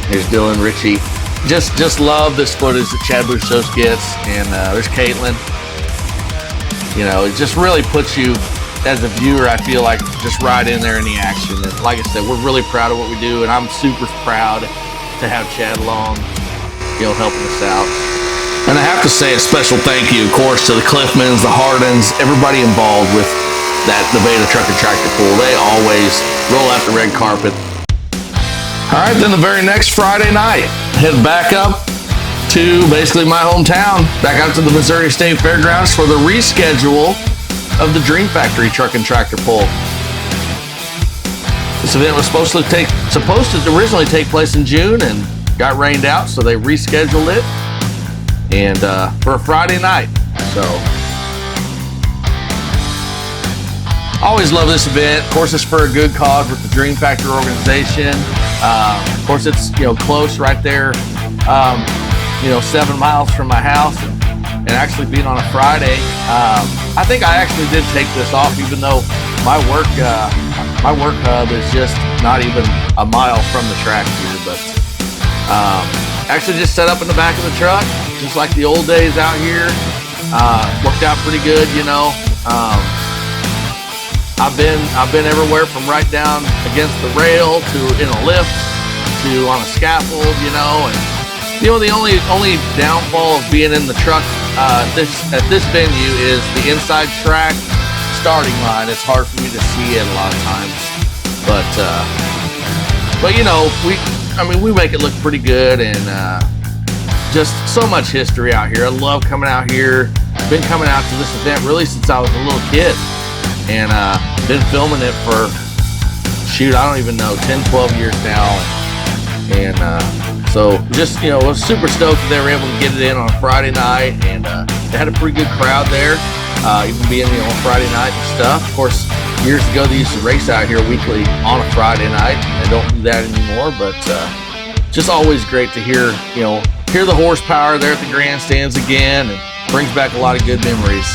Here's Dylan Ritchie. Just love this footage that Chad Bushos gets. And there's Caitlin. It just really puts you as a viewer, I feel like, just right in there in the action. And like I said, we're really proud of what we do, and I'm super proud to have Chad along, helping us out. And I have to say a special thank you, of course, to the Cliffmans, the Hardens, everybody involved with the Beta Truck and Tractor Pool. They always roll out the red carpet. All right, then the very next Friday night, head back up to basically my hometown, back out to the Missouri State Fairgrounds for the reschedule of the Dream Factory Truck and Tractor Pull. This event was supposed to originally take place in June and got rained out, so they rescheduled it and for a Friday night. So always love this event. Of course, it's for a good cause with the Dream Factory organization. Of course, it's close right there. 7 miles from my house, and actually being on a Friday, I think I actually did take this off, even though my work hub is just not even a mile from the track here. But actually just set up in the back of the truck, just like the old days out here. Worked out pretty good, I've been everywhere from right down against the rail to in a lift to on a scaffold, and the only downfall of being in the truck at this venue is the inside track starting line. It's hard for me to see it a lot of times, but we make it look pretty good, and just so much history out here. I love coming out here. I've been coming out to this event really since I was a little kid, and been filming it for I don't even know, 10, 12 years now, and so just, was super stoked that they were able to get it in on a Friday night, and they had a pretty good crowd there, even being, on Friday night and stuff. Of course, years ago, they used to race out here weekly on a Friday night. They don't do that anymore, but just always great to hear the horsepower there at the grandstands again, and brings back a lot of good memories.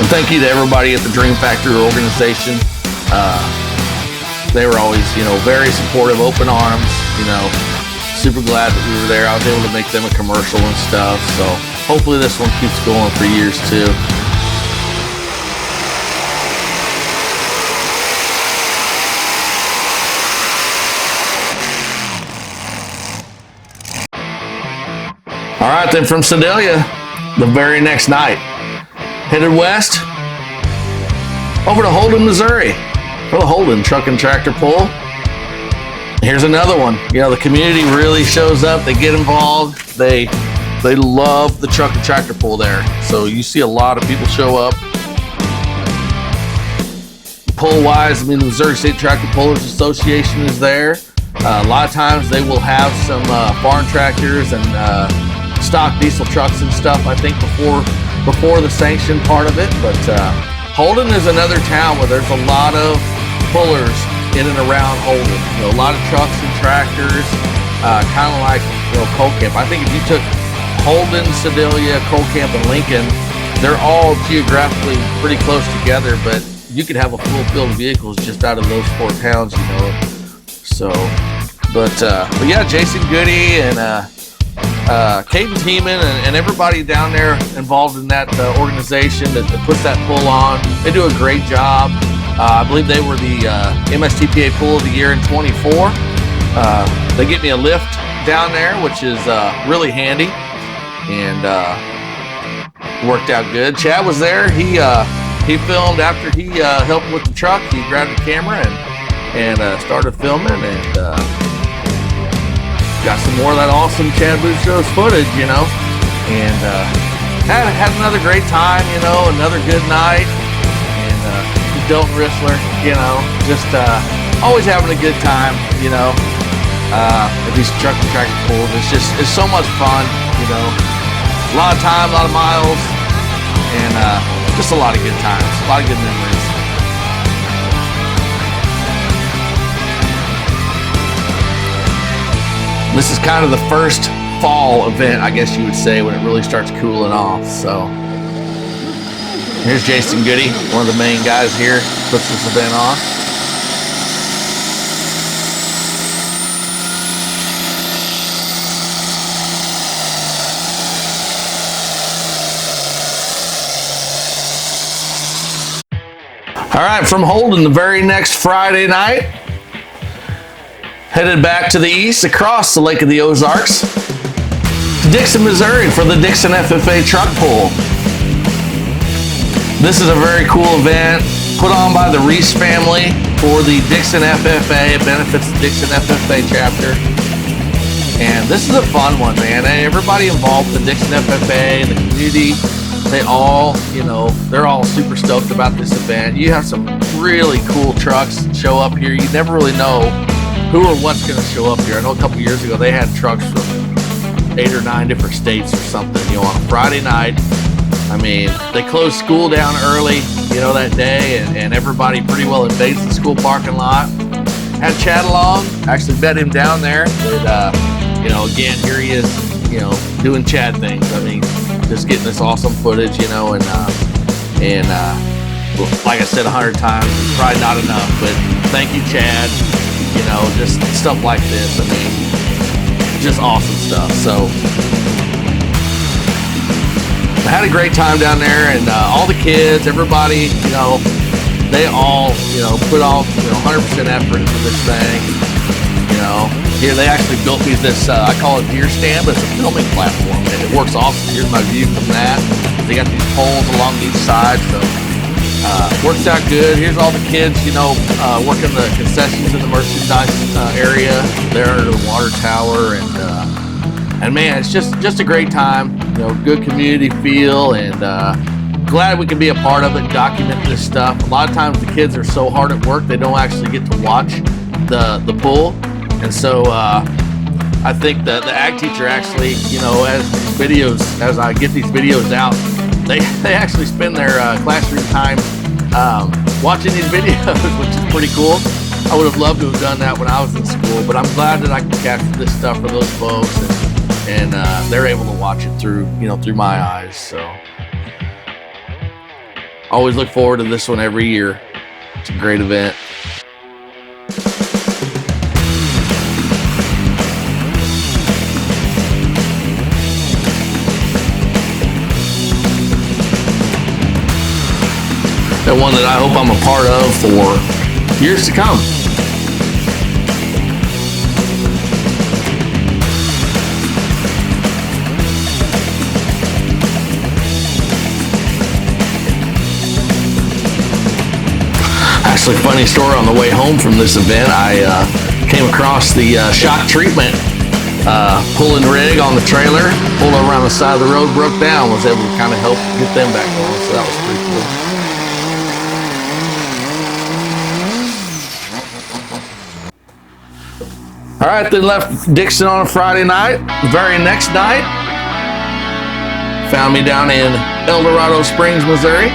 And thank you to everybody at the Dream Factory organization. They were always, very supportive, open arms, super glad that we were there. I was able to make them a commercial and stuff. So hopefully this one keeps going for years too. All right, then from Sedalia, the very next night, headed west over to Holden, Missouri for the Holden Truck and Tractor Pull. Here's another one. The community really shows up. They get involved. They love the Truck and Tractor Pull there. So you see a lot of people show up. Pull-wise, the Missouri State Tractor Pullers Association is there. A lot of times they will have some farm tractors and stock diesel trucks and stuff, I think, before the sanction part of it. But Holden is another town where there's a lot of pullers in and around Holden. A lot of trucks and tractors, kind of like Coal Camp. I think if you took Holden, Sedalia, Coal Camp, and Lincoln they're all geographically pretty close together, but you could have a full field of vehicles just out of those 4 towns, you know. So, but yeah, Jason Goody and Caden Heeman and everybody down there involved in that organization that puts that pull on. They do a great job. I believe they were the MSTPA Pool of the Year in 24. They get me a lift down there, which is really handy, and worked out good. Chad was there. He filmed after he helped with the truck. He grabbed the camera and started filming, and got some more of that awesome Chad Booth Shows footage, you know, and had another great time, you know, another good night, and Delton Rissler, you know, just always having a good time, you know, at these truck and tractor pools. It's so much fun, you know, a lot of time, a lot of miles, and just a lot of good times, a lot of good memories. This is kind of the first fall event, I guess you would say, when it really starts cooling off. So here's Jason Goody, one of the main guys here, puts this event on. All right, from Holden, the very next Friday night, headed back to the east across the Lake of the Ozarks to Dixon, Missouri for the Dixon FFA Truck Pull. This is a very cool event put on by the Reese family for the Dixon FFA. It benefits the Dixon FFA chapter. And this is a fun one, man. Everybody involved in the Dixon FFA, the community, they all, you know, they're all super stoked about this event. You have some really cool trucks show up here. You never really know who or what's going to show up here. I know a couple years ago they had trucks from 8 or 9 different states or something, you know, on a Friday night. I mean, they closed school down early, you know, that day, and everybody pretty well invades the school parking lot. Had Chad along, actually met him down there, and, you know, again, here he is, you know, doing Chad things. I mean, just getting this awesome footage, you know, and like I said 100 times, it's probably not enough, but thank you, Chad. You know, just stuff like this. I mean, just awesome stuff. So I had a great time down there, and all the kids, everybody, you know, they all, you know, put all, you know, 100% effort into this thing. You know, here they actually built me this, I call it deer stand, but it's a filming platform, and it works awesome. Here's my view from that. They got these poles along each side, so works out good. Here's all the kids, you know, working the concessions in the merchandise area there under the water tower, and man, it's just a great time. You know, good community feel, and glad we can be a part of it and document this stuff. A lot of times the kids are so hard at work they don't actually get to watch the pool, and so I think the ag teacher actually, you know, as I get these videos out, they actually spend their classroom time watching these videos, which is pretty cool. I would have loved to have done that when I was in school, but I'm glad that I can capture this stuff for those folks, and they're able to watch it through, you know, through my eyes. So always look forward to this one every year. It's a great event. And one that I hope I'm a part of for years to come. Actually, funny story, on the way home from this event, I came across the shock treatment pulling rig on the trailer, pulled over on the side of the road, broke down, was able to kind of help get them back going, so that was pretty cool. All right, then left Dixon on a Friday night. The very next night, found me down in El Dorado Springs, Missouri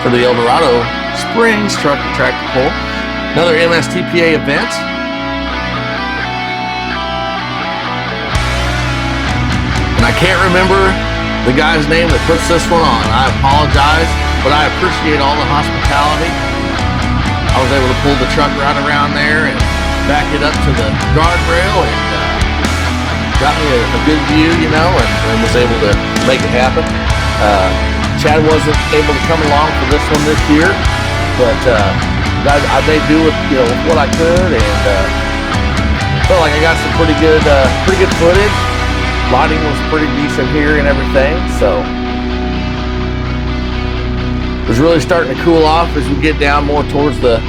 for the El Dorado Springs Truck and Tractor Pull, another MSTPA event. And I can't remember the guy's name that puts this one on. I apologize, but I appreciate all the hospitality. I was able to pull the truck right around there and back it up to the guardrail and got me a good view, you know, and was able to make it happen. Chad wasn't able to come along for this one this year, but I made do with, you know, what I could, and felt like I got some pretty good footage. Lighting was pretty decent here and everything, so it was really starting to cool off as we get down more towards the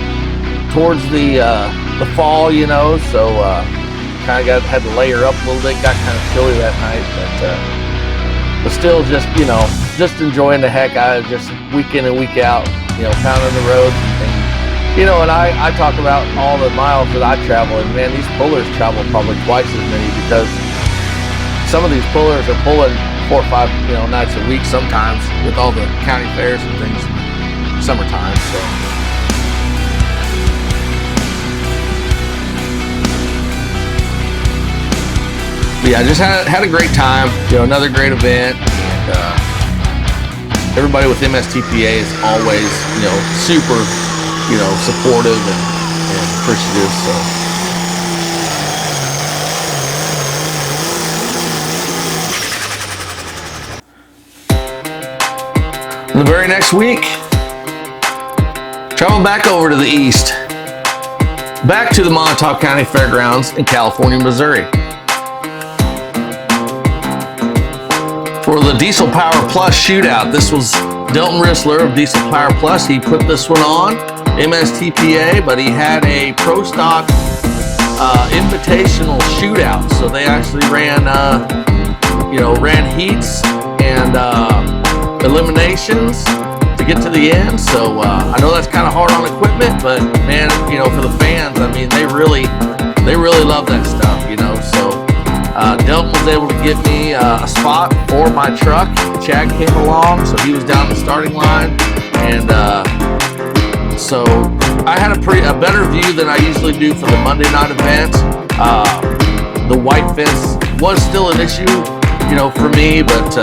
fall, you know. So kind of had to layer up a little bit. Got kind of chilly that night, but still, just, you know, just enjoying the heck out of just week in and week out, you know, pounding the roads and you know. And I talk about all the miles that I travel, and man, these pullers travel probably twice as many, because some of these pullers are pulling 4 or 5, you know, nights a week sometimes, with all the county fairs and things in summertime. So but yeah, just had a great time. You know, another great event. And everybody with MSTPA is always, you know, super, you know, supportive and appreciative. So the very next week, travel back over to the east, back to the Montauk County Fairgrounds in California, Missouri, for the Diesel Power Plus shootout. This was Delton Rissler of Diesel Power Plus. He put this one on, MSTPA, but he had a Pro Stock invitational shootout. So they actually ran heats and eliminations to get to the end. So I know that's kind of hard on equipment, but man, you know, for the fans, I mean, they really love that stuff, you know. So Delton was able to get me a spot for my truck. Chad came along, so he was down the starting line, and so I had a better view than I usually do for the Monday night event. The white fence was still an issue, you know, for me, but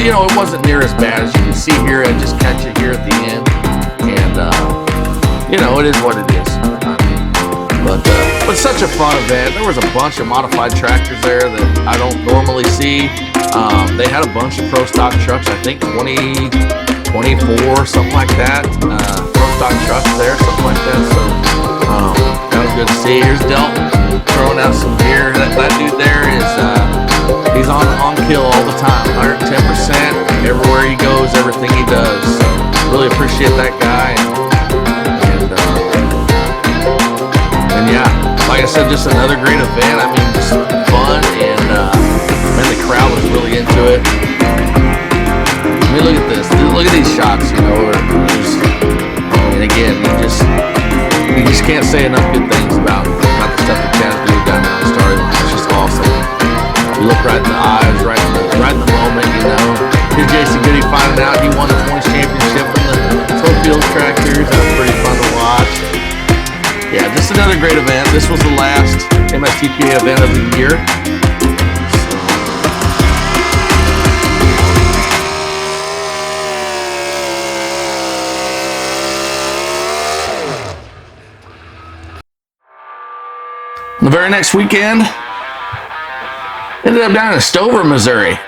you know, it wasn't near as bad. As you can see here, I just catch it here at the end, and you know, it is what it is. But such a fun event. There was a bunch of modified tractors there that I don't normally see. They had a bunch of Pro Stock trucks, I think 20, 24, something like that. Pro Stock trucks there, something like that. So that was good to see. Here's Delton throwing out some gear. That dude there is, he's on kill all the time, 110%. Everywhere he goes, everything he does. So really appreciate that guy. And yeah, like I said, just another great event. I mean, just fun, and man, the crowd was really into it. I mean, look at this. Look at these shots, you know. And again, you just can't say enough good things about the stuff that Chad's doing down there on the starting line. It's just awesome. You look right in the eyes, right in the moment, you know. Here's Jason Goody finding out he won the points championship in the Tofield tractors. That was pretty fun to watch. Yeah, just another great event. This was the last MSTPA event of the year. The very next weekend, ended up down in Stover, Missouri.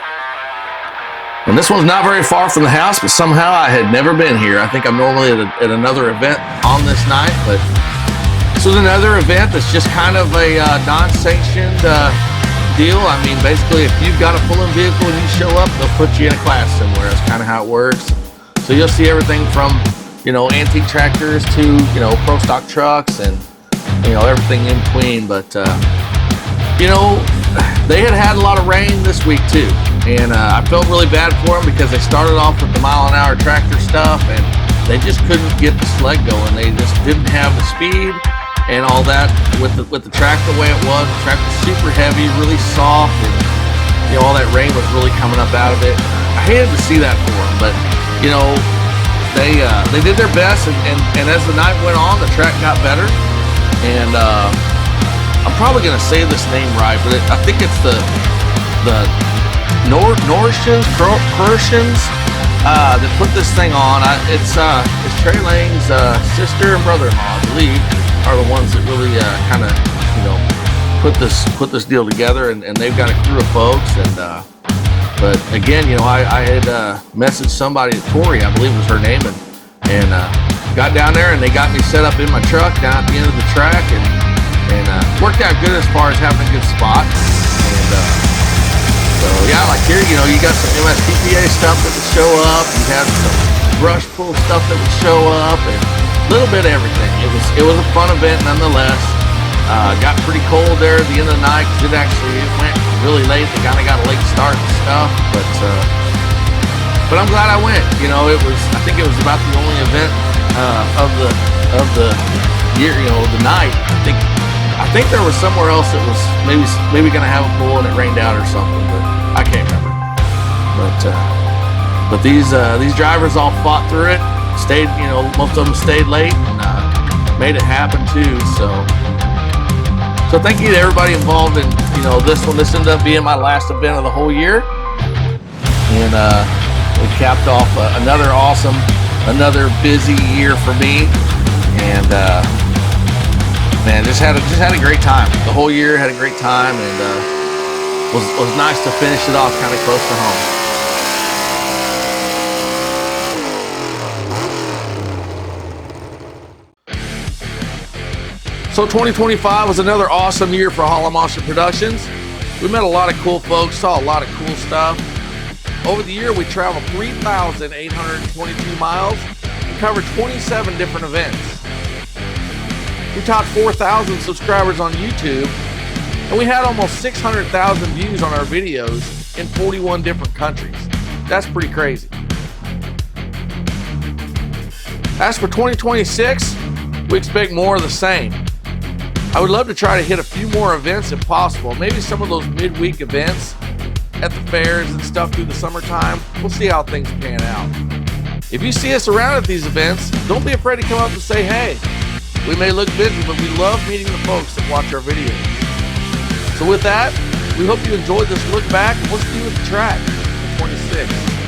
And this one's not very far from the house, but somehow I had never been here. I think I'm normally at another event on this night, but this was another event that's just kind of a non-sanctioned deal. I mean, basically, if you've got a pulling vehicle and you show up, they'll put you in a class somewhere. That's kind of how it works. So you'll see everything from, you know, antique tractors to, you know, Pro Stock trucks and, you know, everything in between. But, you know, they had a lot of rain this week too. And I felt really bad for them because they started off with the mile-an-hour tractor stuff, and they just couldn't get the sled going. They just didn't have the speed and all that with the track the way it was. The track was super heavy, really soft, and you know, all that rain was really coming up out of it. I hated to see that for them, but you know, they did their best, and as the night went on, the track got better. And I'm probably gonna say this name right, but I think it's the Norshins that put this thing on. It's Trey Lang's sister and brother-in-law, I believe, are the ones that really kind of, you know, put this deal together, and they've got a crew of folks. And but again, you know, I had messaged somebody, Tori, I believe was her name, and got down there, and they got me set up in my truck down at the end of the track, and worked out good as far as having a good spot. And so yeah, like here, you know, you got some MSPPA stuff that would show up. You had some brush pull stuff that would show up, and a little bit of everything. It was a fun event nonetheless. Got pretty cold there at the end of the night because it went really late. They kind of got a late start and stuff, but I'm glad I went. You know, I think it was about the only event of the year, you know, the night. I think there was somewhere else that was maybe going to have a pool and it rained out or something, but I can't remember. But these drivers all fought through it, stayed, you know, most of them stayed late, and made it happen too. So thank you to everybody involved in, you know, this one. This ended up being my last event of the whole year, and we capped off another busy year for me, and man, just had a great time. The whole year had a great time, and was nice to finish it off kind of close to home. So 2025 was another awesome year for Hollomonster Productions. We met a lot of cool folks, saw a lot of cool stuff. Over the year, we traveled 3,822 miles and covered 27 different events. We topped 4,000 subscribers on YouTube, and we had almost 600,000 views on our videos in 41 different countries. That's pretty crazy. As for 2026, we expect more of the same. I would love to try to hit a few more events if possible. Maybe some of those midweek events at the fairs and stuff through the summertime. We'll see how things pan out. If you see us around at these events, don't be afraid to come up and say hey. We may look busy, but we love meeting the folks that watch our videos. So with that, we hope you enjoyed this look back. Let's see you at the track in 26.